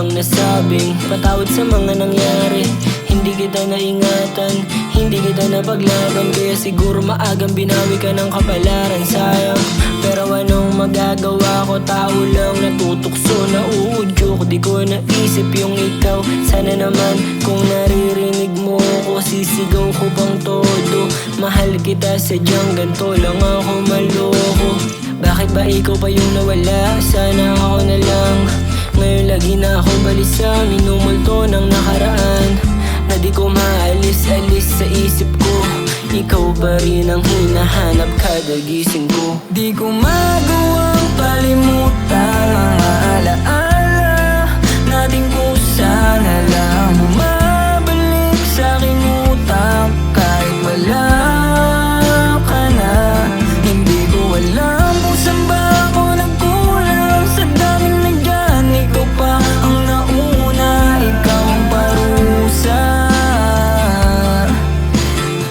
ang nasabing patawad sa mga nangyari. Hindi kita naingatan, hindi kita napaglaban, kaya siguro maagang binawi ka ng kapalaran. Sayang, pero anong magagawa ko? Tao lang natutukso, nauudyok. Di ko naisip yung ikaw. Sana naman kung naririnig mo ko, sisigaw ko pang todo. Mahal kita, sadyang ganto lang ako maloko. Bakit ba ikaw pa yung nawala? Sana ako na lang. Ngayon lagi na ako balisa, minumulto ng nakaraan na di ko maalis-alis sa isip ko. Ikaw pa rin ang hinahanap kada gising ko. Di ko magawang palimutan mga alaala natin kung sana lang bumabalik sa aking utak kahit wala ka na. Hindi ko alam kung saan ba ako nagkulang. Sa daming nandyan, ikaw pa ang nauna, ikaw ang parusa.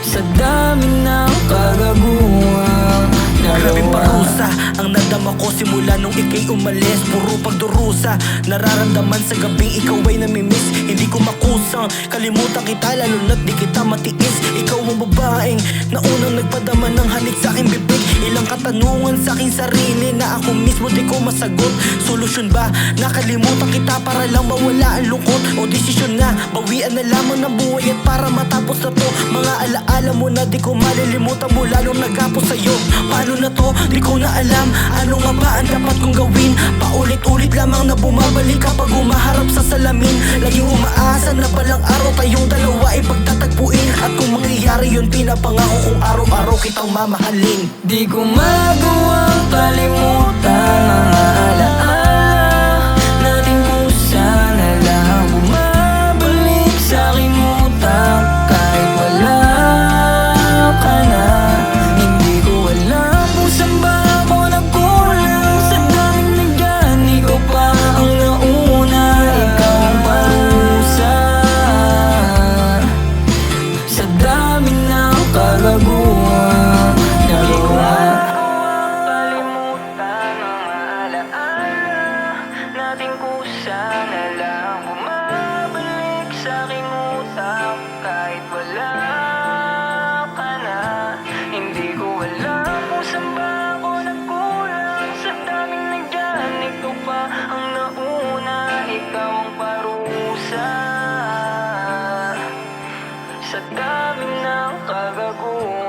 Sa dami ng kagaguhan, grabing parusa ang nadama ko simula nung ika'y umalis. Puro pagdurusa, nararamdaman sa gabing ikaw ay namimiss. Hindi ko makusang kalimutan kita, lalo na't di kita matiis. Ikaw ang babaeng na unang nagpadama ng halik sa aking bibig. Ilang katanungan sa aking sarili na ako mismo di ko masagot. Solusyon ba? Nakalimutan kita para lang mawala ang lungkot? O desisyon na, bawian na lamang ng buhay at para matapos na to. Mga alaala mo na di ko malilimutan mula nung nagapos sa'yo. Paano na to? Di ko na alam. Ano nga ba ang dapat kong gawin? Paulit-ulit lamang na bumabalik kapag umaharap sa salamin. Laging umaasa na balang araw tayong dalawa ay pagtatagpuin. At kung mangyayari yun, pinapangako kong araw-araw kitang mamahalin. di ko magawang kalimutan mga alaala natin kung sana lang bumabalik sa aking utak kahit wala ka na. Hindi ko alam kung saan ba ako nagkulang. Sa daming nandyan, ikaw pa ang nauna, ikaw ang parusa. Sa dami ng kagaguhan, nagawa kalimutan ang alaala natin kung sana lang bumabalik sa aking utak kahit wala ka na. Hindi ko alam kung saan ba ako nagkulang. Sa daming nandyan, ikaw pa ang nauna, ikaw ang parusa. Sa dami ng kagaguhan.